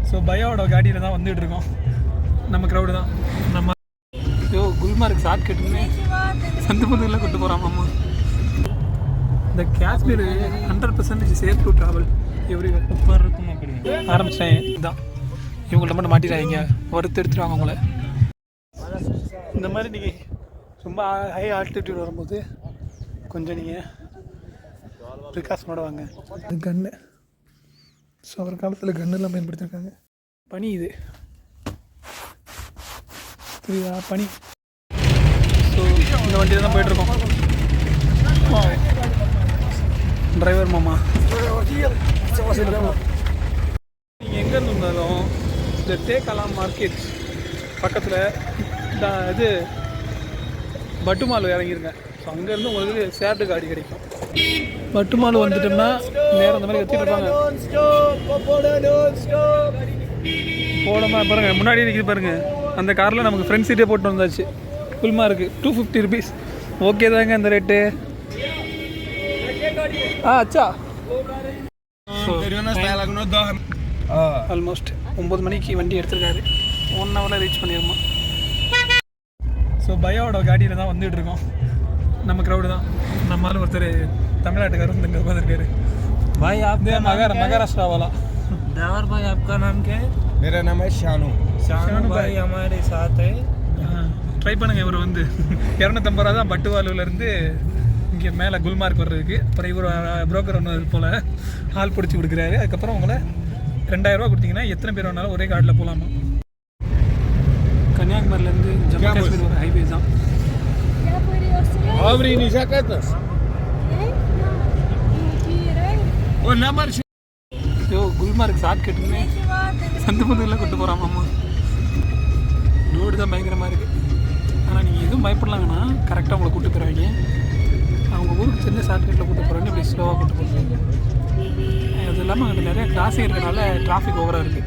So பயோட காடியில் தான் வந்துட்டு இருக்கோம். நம்ம க்ரௌடு தான். நம்ம குல்மார்க் ஷார்ட் கட்டுன்னு சந்து பந்தெல்லாம் கொண்டு போகிறான் அம்மா. இந்த Kashmir 100% safe to travel every super இருக்கும். ஆரம்பிச்சிட்டேன் இதுதான். இவங்கள்ட்ட மட்டும் மாட்டிடாதீங்க, ஒருத்தர் எடுத்துருவாங்க உங்களை. இந்த மாதிரி நீங்கள் ரொம்ப ஹை ஆல்டிடியூட் வரும்போது கொஞ்சம் நீங்கள் ப்ரிகாஷனோட வாங்க. கன்று, ஸோ ஒரு காலத்தில் கன்னெல்லாம் பயன்படுத்தியிருக்காங்க. பனி இது புரியுதா, பனி. ஸோ இந்த வண்டியில் தான் போய்ட்டுருக்கோம். டிரைவர் மாமா நீங்கள் எங்கேருந்து இருந்தாலும் இந்த தேக்கலாம் மார்க்கெட் பக்கத்தில் இது பட்டுமால் இறங்கிருங்க. ஸோ அங்கேருந்து உங்களுக்கு ஷேர்டு காடி கிடைக்கும். பட்டுமால் வந்துட்டோம்னா நேரம் அந்த மாதிரி கத்திட்டு இருப்பாங்க. போடாமல் பாருங்கள், முன்னாடி நிற்கிது பாருங்கள். அந்த காரில் நமக்கு ஃப்ரண்ட் சீட்டே போட்டு வந்தாச்சு. ஃபுல்மாக இருக்குது. 250 rupees. ஓகே தாங்க அந்த ரேட்டு. அச்சா ஆல்மோஸ்ட் 9 மணிக்கு வண்டி எடுத்துருக்காரு. 1 ஹவரில் ரீச் பண்ணிடுமா. ஸோ பயோட காடியில் தான் வந்துட்டு இருக்கோம். நம்ம க்ரௌடு தான். நம்மளால ஒருத்தர் தமிழ்நாட்டுக்காரர் இங்கே உட்காந்துருக்காரு. भाई आप महाराष्ट्र वाला ड्राइवर भाई, आपका नाम क्या है? मेरा नाम है शानू भाई हमारे साथ है. ட்ரை பண்ணுங்க. இவர் வந்து 250 ரூபா தான் பட்டுவாலுலேருந்து இங்கே மேலே குல்மார்க் வர்றதுக்கு. அப்புறம் இவர் புரோக்கர் ஒன்று போல் ஆள் பிடிச்சி கொடுக்குறாரு. அதுக்கப்புறம் உங்களை 2000 ரூபா கொடுத்தீங்கன்னா எத்தனை பேர் வேணாலும் ஒரே கார்டில் போகலாமா. கன்னியாகுமரியிலேருந்து ஜம்மு காஷ்மீர் ஒரு ஹைவே தான். குல்மார்க் ஷார்ட் கட்டுன்னு சந்து பந்தெல்லாம் கொண்டு போகிறான் அம்மா. ரோடு தான் பயங்கரமாக இருக்குது. ஆனால் நீங்கள் எதுவும் பயப்படலாங்கன்னா கரெக்டாக உங்களை கூப்பிட்டு போகிறாங்க. அவங்க ஊருக்கு சின்ன ஷார்ட்கட்டில் கூப்பிட்டு போகிறாங்க, இப்படி ஸ்லோவாக கூப்பிட்டு போகிறாங்க. அது இல்லாமல் அங்கே நிறையா கிராஸிங் இருக்கிறனால டிராஃபிக் ஓவராக இருக்குது.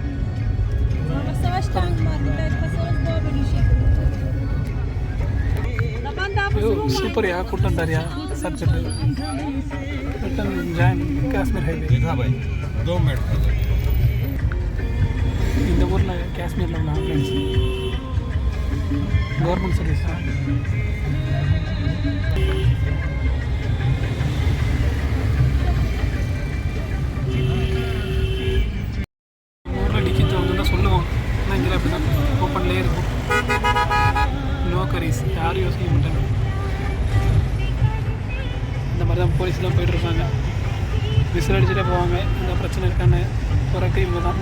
சூப்பர்யா, கூட்டம்டாரியா ஷார்ட்கட்டு. Join Kashmir highway. இந்த ஊரில் காஷ்மீரில் உள்ள ஆம்புலன்ஸ் கவர்மெண்ட் சர்வீஸ் தான். ஊரில் டிக்கெட் வந்து தான் சொல்லுவோம். ஆனால் இங்கே அப்படி தான் ஓப்பன்லேயே இருக்கும். நோ கரீஸ், யாரும் யோசிக்க மாட்டாங்க. இந்த மாதிரி தான் போலீஸ்லாம் போய்ட்டுருப்பாங்க. விசில் அடிச்சுட்டே போவாங்க. இந்த பிரச்சனை இருக்கான்னு போகிறக்கு இவங்க தான்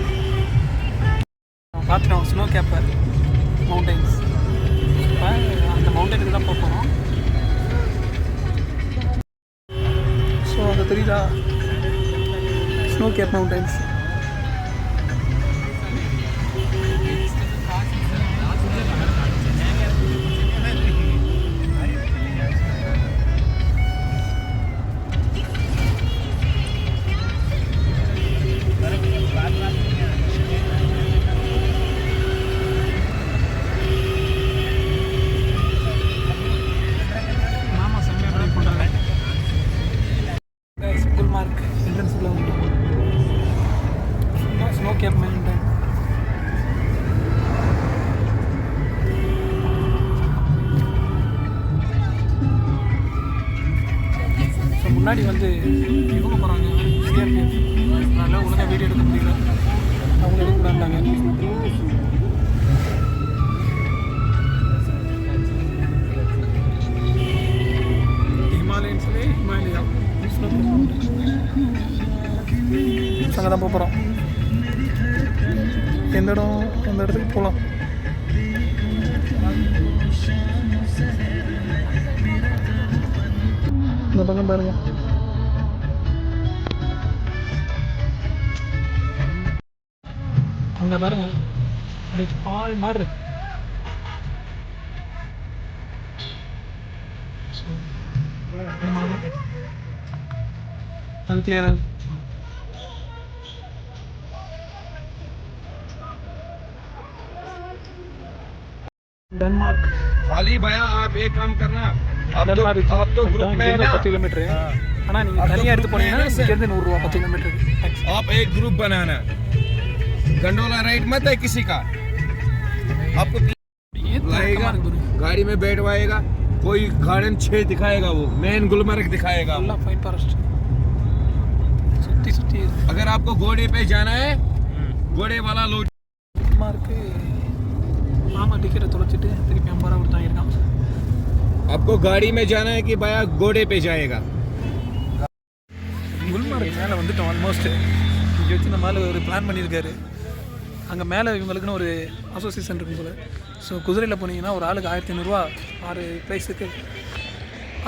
பார்த்துட்டோம். Snow capped mountains. இப்போ அந்த மவுண்டனுக்கு தான் போகிறோம். ஸோ அது தெரியுதா, ஸ்னோ கேப் மவுண்டன்ஸ். குல்மார்க் என்ட்ரன்ஸில் வந்து ஸ்னோ கேப் மவுண்டன். ஸோ முன்னாடி வந்து இவங்க போகிறாங்க சிஆர்பிஎஃப். அதனால் ஒழுங்காக வீடியோ எடுக்க முடியல. அவங்க எடுக்கக்கூடாண்டாங்க. ஹிமாலயன்ஸ்லேயே ஹிமாலயா அங்கே தான் போகிறோம். எந்த இடம், அந்த இடத்துக்கு போகலாம். இந்த பக்கம் பாருங்க. அங்கே பாருங்க, அப்படி பால் மாதிரி இருக்கு. அது கிளியர். डेनमार्क खाली भैया आप एक काम करना, आप तो ग्रुप में है ना 10 किलोमीटर है. ஆனால் நீங்கள் தனியாக எடுத்து போனீங்கன்னா இங்கேருந்து 100 ரூபா 10 கிலோमीटर. आप एक ग्रुप बनाना, गंडोला राइड मत है किसी का, आपको ये लाएगा, गाड़ी में बैठवाएगा, कोई गार्डन 6 दिखाएगा, वो मेन गुलमर्ग दिखाएगा। ஃபுல்லாக ஃபைன் ஃபாரஸ்ட் சுற்றி சுற்றி अगर आपको घोड़े पे जाना है, घोड़े वाला लो। இருக்கு. மாமா டிக்கெட்டை தொலைச்சிட்டு திருப்பி 50 ரூபா கொடுத்து வாங்கியிருக்கான். आपको गाड़ी में जाना है कि भैया घोड़े पे जाएगा। குல்மார்க் மேலே வந்துட்டோம் ஆல்மோஸ்ட். இங்கே வச்சு இந்த மேலே ஒரு பிளான் பண்ணியிருக்காரு. அங்கே மேலே இவங்களுக்குன்னு ஒரு அசோசியேஷன் இருக்கும் போல். ஸோ குதிரையில் போனீங்கன்னா ஒரு ஆளுக்கு 1500 6 ப்ரைஸுக்கு.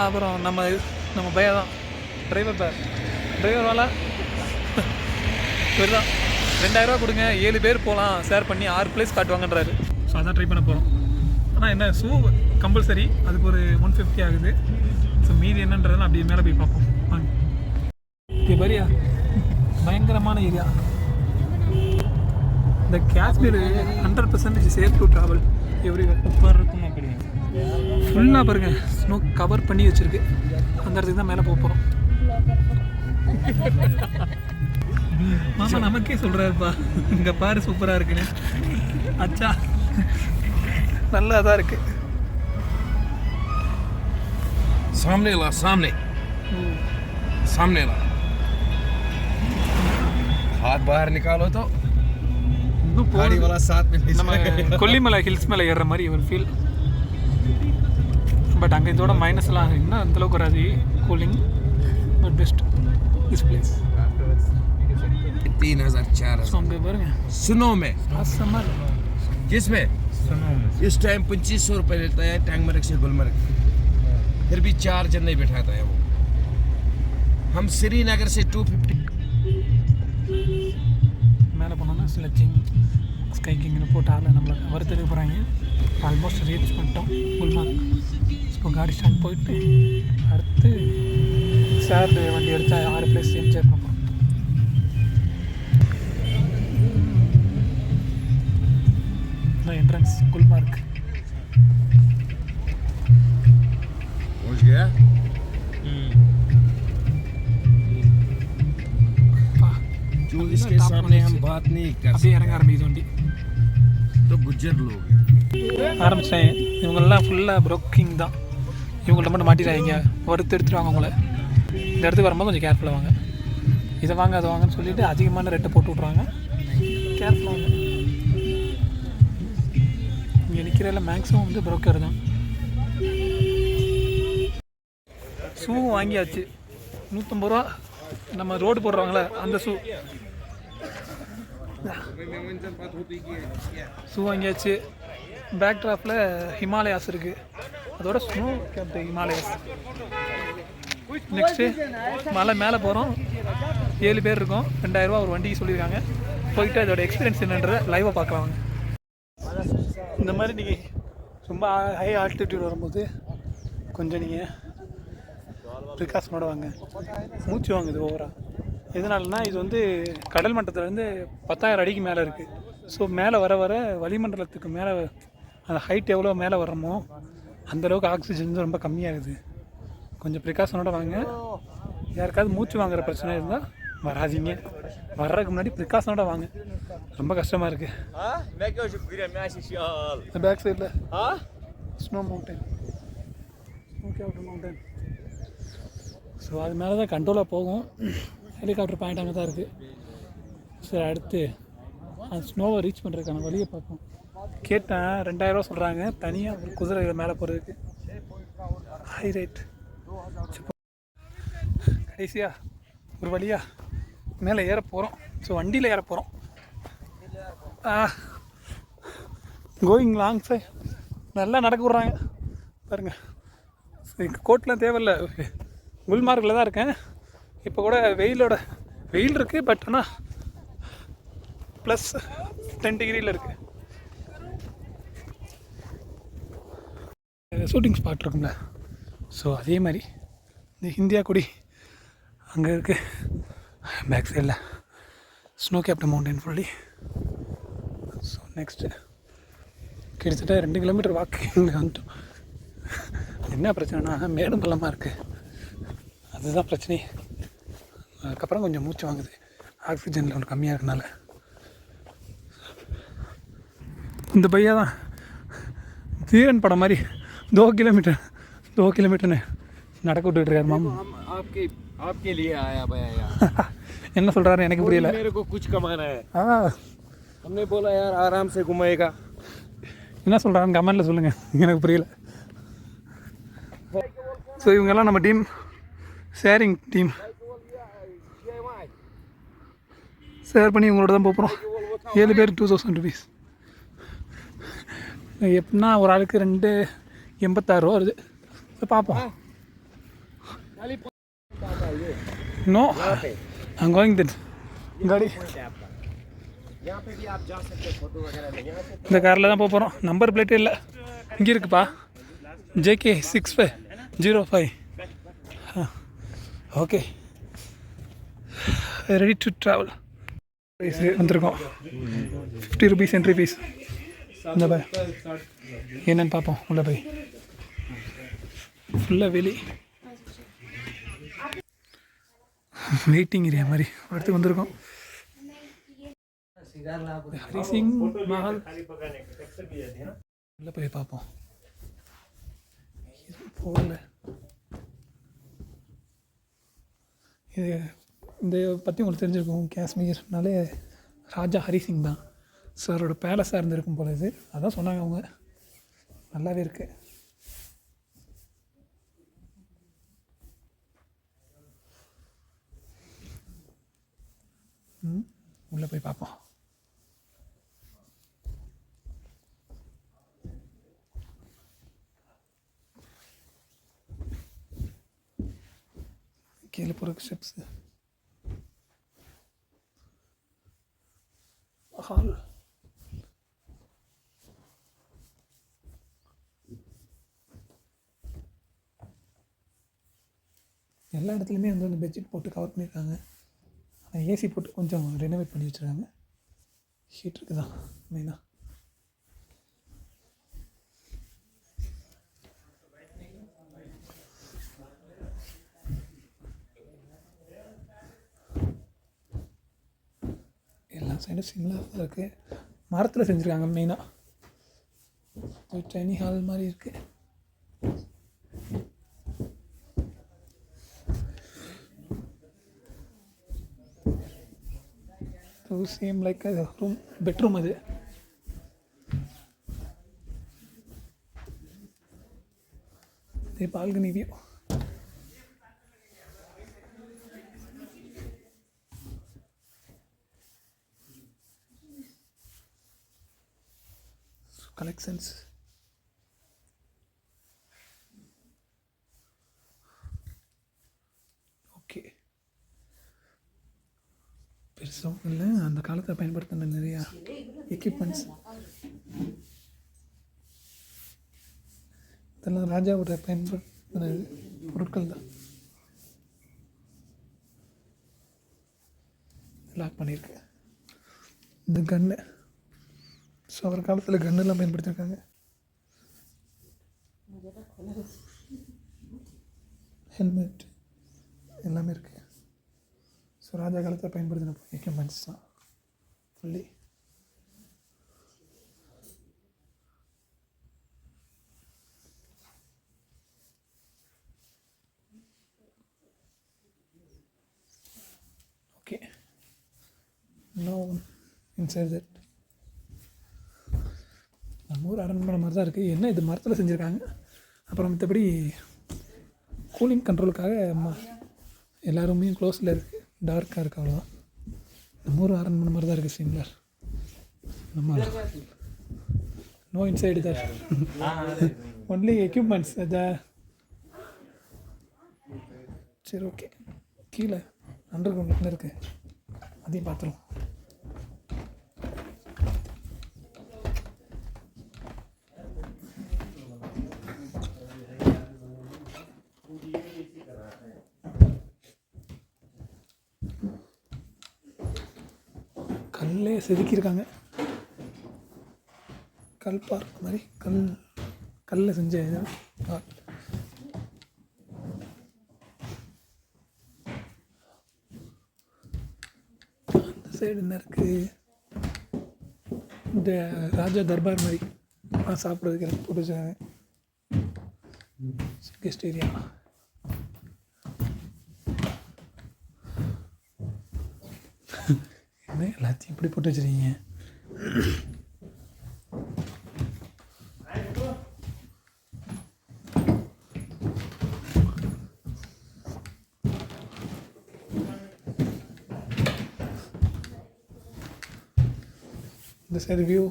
அப்புறம் நம்ம பையா தான் டிரைவர் வாலா இவர் தான் 2000 ரூபா கொடுங்க 7 பேர் போகலாம், ஷேர் பண்ணி 6 பிளேஸ் காட்டுவாங்கன்றாரு. ஸோ அதான் ட்ரை பண்ண போகிறோம். ஆனால் என்ன ஷூ கம்பல்சரி, அதுக்கு ஒரு 150 ஆகுது. ஸோ மீதி என்னன்றதை அப்படியே மேலே போய் பார்ப்போம் வாங்க. இது பரியா பயங்கரமான ஏரியா. இந்த Kashmir 100% safe to travel everywhere. ऊपर रुकना पड़ेगा, ஃபுல்லாக பாருங்கள் ஸ்னோ கவர் பண்ணி வச்சுருக்கு. அந்த இடத்துக்கு தான் மேலே போக போகிறோம். மாமா நமக்கே சொல்கிறாருப்பா, இங்கே பாரு சூப்பராக இருக்குன்னு. அச்சா நல்லா தான் இருக்குது. सामने ला, सामने ला, हाथ बाहर निकालो तो இன்னும் गाड़ी वाला साथ में ले நம்ம जाएगा। கொல்லிமலை ஹில்ஸ் மேலே ஏறுற மாதிரி ஒரு ஃபீல். பட் அங்கே இதோட மைனஸ்லாம் இன்னும் அந்தளவுக்கு வராது cooling. But best this place. 3000 so அங்கே பாருங்க सुनो में ஆசமாக இருக்கும். किसमें सुनो में इस टाइम 2500 रुपये लेता है टैंगमर्ग से गुलमर्ग, फिर भी 4 जन नहीं बैठाता है वो। हम श्रीनगर से 250 மேலே போனோம்னா ஸ்லெட்ஜிங் ஸ்கைக்கிங்னு போட்டு ஆளை நம்மளை வறுத்தெடுக்க போகிறாங்க. ஆல்மோஸ்ட் ரீச் பண்ணிட்டோம் குல்மார்க். இப்போ காடி ஸ்டாண்ட் போயிட்டு அடுத்து ஷேர்டு வண்டி எடுத்து 6 பிளேஸ் என்ஜாய் பண்ண போகிறோம். एंट्रेंस गुलमर्ग पहुंच गया। जो इसके सामने हम बात नहीं कर அப்படியே இறங்க ஆரம்பிக்குது வண்டி. तो गुज्जर लोग ஆரம்பிச்சிட்டேன். இவங்கெல்லாம் ஃபுல்லாக ப்ரோக்கிங் தான். இவங்கள்ட்ட மட்டும் மாட்டிடாதீங்க, வறுத்து எடுத்துருவாங்க உங்களை. இந்த இடத்துக்கு வரும்போது கொஞ்சம் கேர்ஃபுல்லாக வாங்க. இதை வாங்க அதை வாங்கன்னு சொல்லிவிட்டு அதிகமான ரேட்டை போட்டு விட்ருவாங்க. கேர்ஃபுல்லாக வாங்க. இங்கே நிற்கிறதில் மேக்ஸிமம் வந்து ப்ரோக்கர் தான். ஷூ வாங்கியாச்சு 150 ரூபா. நம்ம ரோடு போடுறாங்களே அந்த ஷூ வாங்கியாச்சு. பேக் ட்ராப்பில் ஹிமாலயாஸ் இருக்குது, அதோட ஸ்னோ கேப்ட் ஹிமாலயாஸ். நெக்ஸ்ட்டு மலை மேலே போகிறோம். 7 பேர் இருக்கோம். 2000 ரூபா ஒரு வண்டிக்கு சொல்லியிருக்காங்க. போயிட்டு அதோட எக்ஸ்பீரியன்ஸ் என்னன்றதை லைவாக பார்க்கலாம் வாங்க. இந்த மாதிரி நீங்கள் ரொம்ப ஹை ஆல்டிடியூட் வரும்போது கொஞ்சம் நீங்கள் ப்ரிகாஷனோட வாங்க. மூச்சு வாங்குது ஓவராக. எதனாலனா இது வந்து கடல் மட்டத்துலேருந்து 10,000 அடிக்கு மேலே இருக்குது. ஸோ மேலே வர வர வளிமண்டலத்துக்கு மேலே அந்த ஹைட் எவ்வளோ மேலே வர்றோமோ அந்தளவுக்கு ஆக்சிஜன் ரொம்ப கம்மியாகுது. கொஞ்சம் ப்ரிகாஷனோட வாங்க. யாருக்காவது மூச்சு வாங்குற பிரச்சனை இருந்தால் வராதிங்க. வர்றதுக்கு முன்னாடி ப்ரிகாஷனோட வாங்க. ரொம்ப கஷ்டமாக இருக்குது. பேக் சைடில் ஸ்னோ மவுண்டன், மவுண்டன். ஸோ அது மேலே தான் கண்ட்ரோலாக போகும். ஹெலிகாப்டர் பாயிண்ட் அங்கே தான் இருக்குது. சரி அடுத்து அந்த ஸ்னோவை ரீச் பண்ணுறதுக்கான வழியை பார்ப்போம். கேட்டேன் 2000 ரூபா சொல்கிறாங்க தனியாக ஒரு குதிரை மேலே போகிறதுக்கு. High rate. கடைசியாக ஒரு வழியாக மேலே ஏற போகிறோம். ஸோ வண்டியில் ஏற போகிறோம். கோயிங் லாங் சை நல்லா நடக்க விட்றாங்க பாருங்கள். கோட்லாம் தேவையில்லை, குல்மார்கில் தான் இருக்கேன். இப்போ கூட வெயில் இருக்குது. பட் ஆனால் +10 டிகிரியில் இருக்குது. ஷூட்டிங் ஸ்பாட் இருக்கும்ல, ஸோ அதே மாதிரி இந்த இந்தியா கொடி அங்கே இருக்குது. பேக் சைடில் snow capped mountain fully. So next கிட்டத்தட்ட 2 கிலோமீட்டர் வாக்கிங் வந்துட்டோம். என்ன பிரச்சனைனா மேடும் பள்ளமாக இருக்குது, அதுதான் பிரச்சனை. அதுக்கப்புறம் கொஞ்சம் மூச்சு வாங்குது, ஆக்சிஜன் லெவல் கம்மியாக இருக்கனால. இந்த பையா தான் தீரன் படம் மாதிரி 2 கிலோமீட்டர்னு நடக்க விட்டுருக்காரு மாமா. हम आपके लिए आया भैया यार। என்ன சொல்கிறாரு எனக்கு புரியல. मेरे को कुछ कमाना है। ஆ हमने बोला यार आराम से घुमाएगा। என்ன சொல்கிறான்னு கமெண்டில் சொல்லுங்கள், எனக்கு புரியல. ஸோ இவங்கெல்லாம் நம்ம டீம், ஷேரிங் டீம். ஷேர் பண்ணி இவங்களோட தான் போகிறோம். 7 பேர் 2000 ருபீஸ். எப்படின்னா ஒரு ஆளுக்கு 286 ரூபா வருது. ஸோ பார்ப்போம். நோ I'm going that गाड़ी यहाँ पे भी आप जा सकते हैं, फोटो वगैरह लेंगे। இந்த காரில் தான் போக போகிறோம். நம்பர் பிளேட்டே இல்லை, இங்கே இருக்குப்பா. JK6505. Okay, ready to travel. வந்திருக்கோம். 50 ருபீஸ் என்ட்ரி ஃபீஸ். இந்த பாய் என்னன்னு பார்ப்போம். உள்ள போய் ஃபுல்லாக வெளி வெயிட்டிங் ஏரியா மாதிரி ஒரு இடத்துக்கு வந்திருக்கோம். ஹரி சிங் மஹால் உள்ள போய் பார்ப்போம். போகல. இது இந்த பற்றி உங்களுக்கு தெரிஞ்சிருக்கும். காஷ்மீர்னாலே ராஜா ஹரி சிங் தான். ஸோ அவரோட பேலஸாக இருந்திருக்கும் போல. இது அதான் சொன்னாங்க அவங்க. நல்லாவே இருக்குது. உள்ளே போய் பார்ப்போம். கீழே போகிற ஸ்டெப்ஸு. ஹால் எல்லா இடத்துலையுமே வந்து அந்த பெட்ஷீட் போட்டு கவர் பண்ணியிருக்காங்க. ஆனால் ஏசி போட்டு கொஞ்சம் ரெனோவேட் பண்ணி வச்சுருக்காங்க. ஹீட்டருக்கு தான் மெயினாக. எல்லா சைடும் சிம்லாக இருக்குது. மரத்தில் செஞ்சுருக்காங்க மெயினாக. ஒரு டைனி ஹால் மாதிரி இருக்குது. Same like room, bedroom. அது இதே பால்கனி வியூ. கலெக்ஷன்ஸ். ஓகே, பெருசாகவும் இல்லை. அந்த காலத்தில் பயன்படுத்தின நிறையா எக்யூப்மெண்ட்ஸ். இதெல்லாம் ராஜாவோட பயன்படுத்தின பொருட்கள் தான். லாக் பண்ணியிருக்கு. இந்த கன்னு. ஸோ அவர் காலத்தில் கன்னெல்லாம் பயன்படுத்தியிருக்காங்க. ஹெல்மெட் எல்லாமே இருக்குது. ஸோ ராஜா காலத்தில் பயன்படுத்தின எக்யூப்மெண்ட்ஸ் தான் fully. Okay, no inside that. நம்ம ஊர் அரண்மனை மாதிரி தான் இருக்குது. என்ன இது மரத்தில் செஞ்சுருக்காங்க. அப்புறம் மற்றபடி கூலிங் கண்ட்ரோலுக்காக எல்லா ரூமையும் க்ளோஸில் இருக்குது, டார்க்காக இருக்குது, அவ்வளோதான். நம்ம ஊர் அரண்மனை மாதிரி தான் இருக்குது, சிம்லர். நம்ம no inside that, only equipments. சரி, ஓகே. கீழே அண்டர் கிரவுண்டில் இருக்குது, அதையும் பார்த்துருவோம். கல்லே செதுக்கியிருக்காங்க. கல் பார்க் மாதிரி கல்லில் செஞ்ச இது. அந்த சைடு என்ன இருக்குது? இந்த ராஜா தர்பார் மாதிரி சாப்பிட்றதுக்கு எனக்கு போட்டு வச்சுருக்காங்க. Guest area. என்ன எல்லாத்தையும் இப்படி போட்டு வச்சுருக்கீங்க? இந்த சைடு வியூ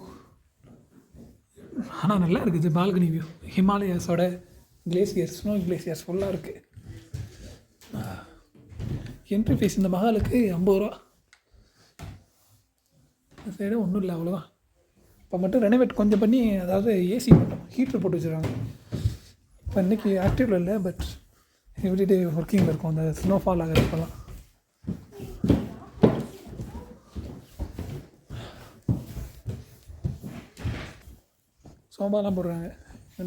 ஆனால் நல்லா இருக்குது. பால்கனி வியூ ஹிமாலயாஸோட கிளேசியர்ஸ், ஸ்னோ கிளேசியர்ஸ் ஃபுல்லாக இருக்குது. என்ட்ரி ஃபீஸ் இந்த மஹாலுக்கு 50 ரூபா. இந்த சைடு ஒன்றும் இல்லை, அவ்வளோதான். இப்போ மட்டும் ரெனோவேட் கொஞ்சம் பண்ணி, அதாவது ஏசி மட்டும் ஹீட்ரு போட்டு வச்சுருக்காங்க. இப்போ இன்றைக்கி ஆக்டிவில் இல்லை, பட் எவ்ரிடே ஒர்க்கிங்கில் இருக்கும் அந்த ஸ்னோஃபால் ஆகிறப்பெல்லாம். சோபாலாம் போடுறாங்க.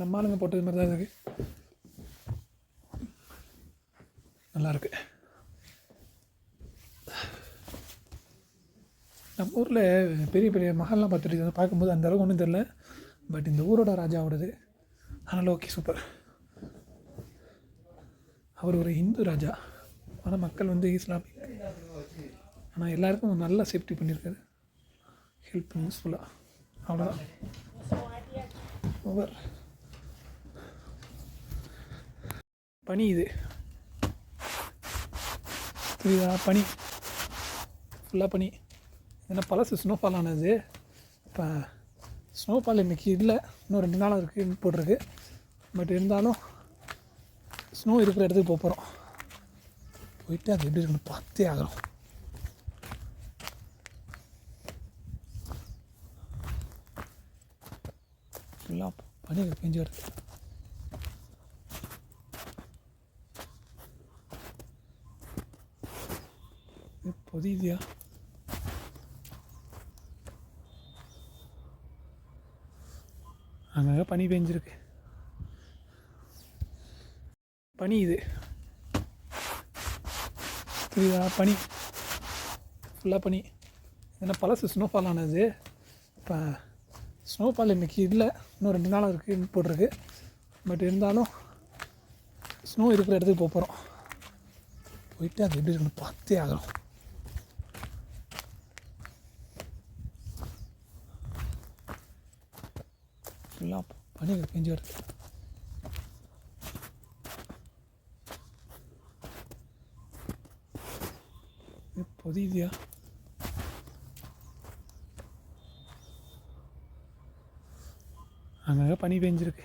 நம்ம ஆளுங்க போட்டது மாதிரி தான் இருக்குது. நல்லாயிருக்கு. நம்ம ஊரில் பெரிய பெரிய மஹால்லாம் பார்த்துட்டு பார்க்கும்போது அந்த அளவுக்கு ஒன்றும் தெரில. பட் இந்த ஊரோட ராஜாவோடது அதனால் ஓகே, சூப்பர். அவர் ஒரு இந்து ராஜா, ஆனால் மக்கள் வந்து இஸ்லாமிக். ஆனால் எல்லாருக்கும் நல்லா சேஃப்டி பண்ணியிருக்காரு, ஹெல்ப் யூஸ்ஃபுல்லாக. அவ்வளோதான். ஓவர். பனி இது புரியுதா? பனி ஃபுல்லாக பனி. ஏன்னா பழசு ஸ்னோஃபால் ஆனது. இப்போ ஸ்னோஃபால் இன்றைக்கி இல்லை, இன்னும் 2 நாளாக இருக்குது போட்டிருக்கு. பட் இருந்தாலும் ஸ்னோ இருக்கிற இடத்துக்கு போகிறோம். போயிட்டு அது எப்படி இருக்குன்னு பார்த்தே ஆகிறோம். ஃபுல்லாக பனி பெஞ்சு வருது. பொதியா அங்கங்கே பனி பெஞ்சிருக்கு. பனி இது புரியுதா? பனி ஃபுல்லாக பனி. ஏன்னா பழசு ஸ்னோஃபால் ஆனது. இப்போ ஸ்னோஃபால் இன்றைக்கி இல்லை, இன்னும் 2 நாளாக இருக்குது போட்டிருக்கு. பட் இருந்தாலும் ஸ்னோ இருக்கிற இடத்துக்கு போகிறோம். போயிட்டு அது எப்படி இருக்குன்னு பார்த்தே ஆகிறோம். ஃபுல்லாக பனி பெஞ்சு வருது. பொதியா அங்கங்கே பனி பெஞ்சிருக்கு.